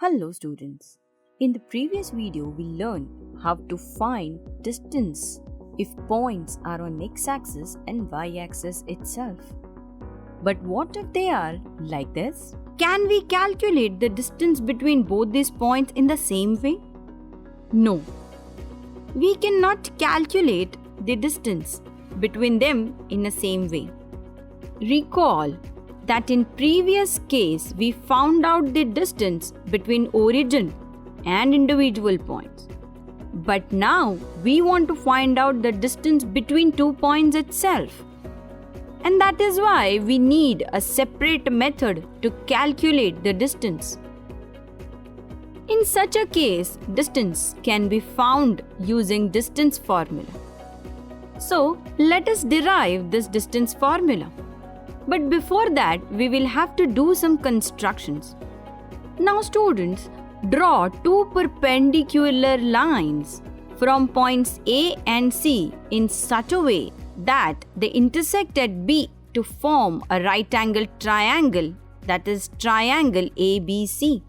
Hello students. In the previous video we learned how to find distance if points are on x-axis and y-axis itself. But what if they are like this? Can we calculate the distance between both these points in the same way? No. We cannot calculate the distance between them in the same way. Recall that in previous case we found out the distance between origin and individual points. But now we want to find out the distance between two points itself. And that is why we need a separate method to calculate the distance. In such a case, distance can be found using distance formula. So let us derive this distance formula. But before that, we will have to do some constructions. Now students, draw two perpendicular lines from points A and C in such a way that they intersect at B to form a right-angled triangle, that is triangle ABC.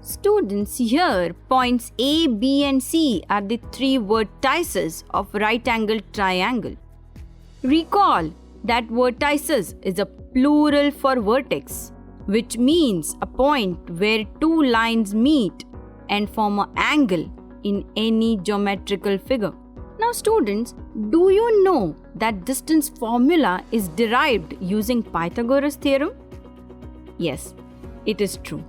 Students, here points A, B and C are the three vertices of right-angled triangle. Recall that vertices is a plural for vertex, which means a point where two lines meet and form an angle in any geometrical figure. Now students, do you know that distance formula is derived using Pythagoras Theorem? Yes, it is true.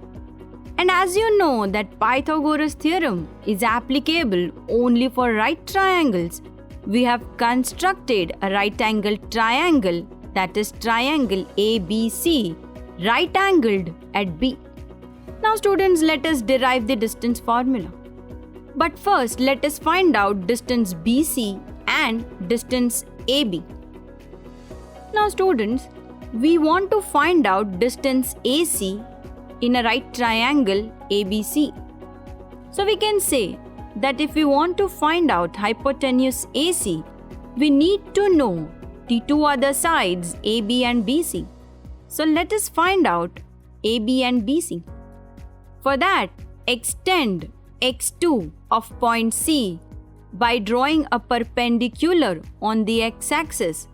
And as you know that Pythagoras Theorem is applicable only for right triangles, we have constructed a right-angled triangle, that is triangle ABC, right-angled at B. Now students, let us derive the distance formula. But first, let us find out distance BC and distance AB. Now students, we want to find out distance AC in a right triangle ABC. So we can say that if we want to find out hypotenuse AC, we need to know the two other sides AB and BC. So let us find out AB and BC. For that, extend x2 of point C by drawing a perpendicular on the x-axis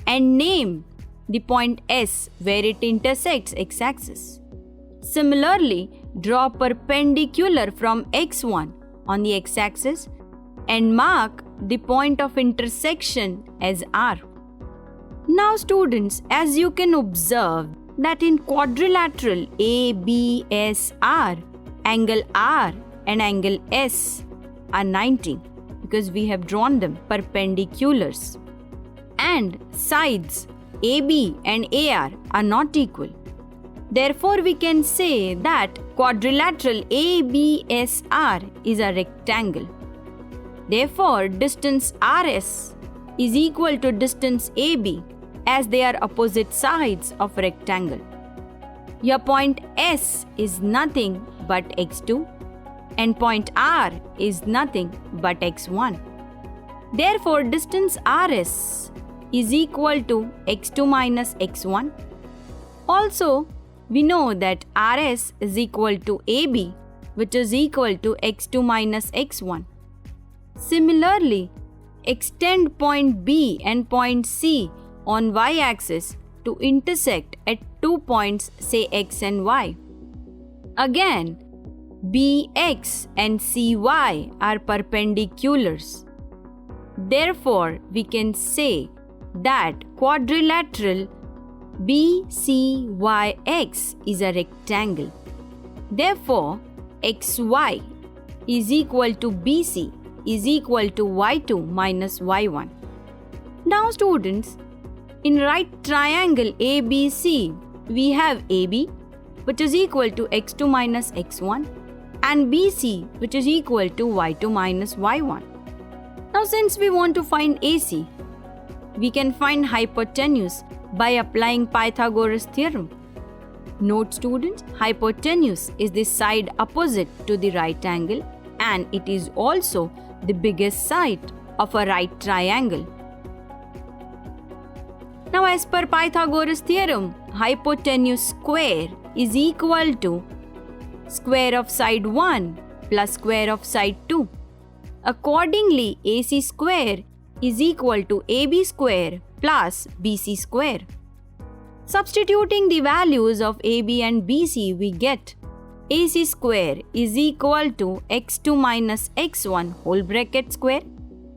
and name the point S where it intersects x-axis. Similarly, draw perpendicular from x1 on the x-axis and mark the point of intersection as R. Now students, as you can observe that in quadrilateral ABSR, angle R and angle S are 90 because we have drawn them perpendiculars, and sides AB and AR are not equal. Therefore, we can say that quadrilateral ABSR is a rectangle. Therefore, distance RS is equal to distance AB as they are opposite sides of rectangle. Your point S is nothing but x2 and point R is nothing but x1. Therefore, distance RS is equal to x2 minus x1. Also, we know that RS is equal to AB, which is equal to x2 minus x1. Similarly, extend point B and point C on y-axis to intersect at 2 points, say x and y. Again, BX and CY are perpendiculars. Therefore, we can say that quadrilateral BCYX is a rectangle. Therefore, XY is equal to BC is equal to Y2 minus Y1. Now students, in right triangle ABC, we have AB, which is equal to x2 minus x1, and BC, which is equal to y2 minus y1. Now since we want to find AC, we can find hypotenuse by applying Pythagoras Theorem. Note students, hypotenuse is the side opposite to the right angle and it is also the biggest side of a right triangle. Now as per Pythagoras Theorem, hypotenuse square is equal to square of side 1 plus square of side 2. Accordingly, AC square is equal to AB square plus BC square. Substituting the values of AB and BC, we get AC square is equal to x2 minus x1 whole bracket square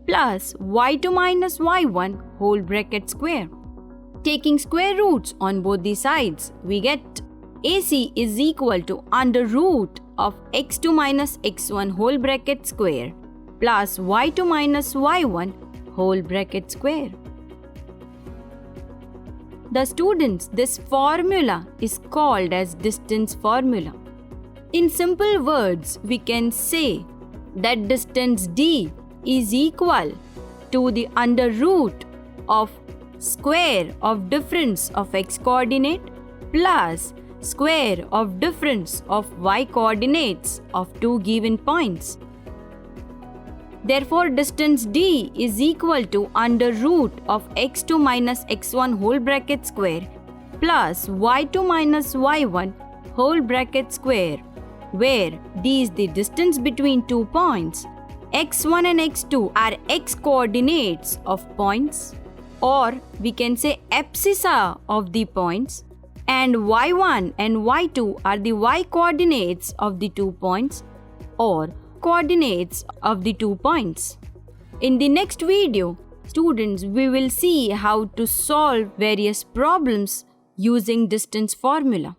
plus y2 minus y1 whole bracket square. Taking square roots on both the sides, we get AC is equal to under root of x2 minus x1 whole bracket square plus y2 minus y1 whole bracket square. The students, this formula is called as distance formula. In simple words, we can say that distance D is equal to the under root of square of difference of x coordinate plus square of difference of y coordinates of two given points. Therefore, distance D is equal to under root of x2 minus x1 whole bracket square plus y2 minus y1 whole bracket square, where D is the distance between 2 points. x1 and x2 are x coordinates of points, or we can say abscissa of the points, and y1 and y2 are the y coordinates of the 2 points, or coordinates of the 2 points. In the next video, students, we will see how to solve various problems using distance formula.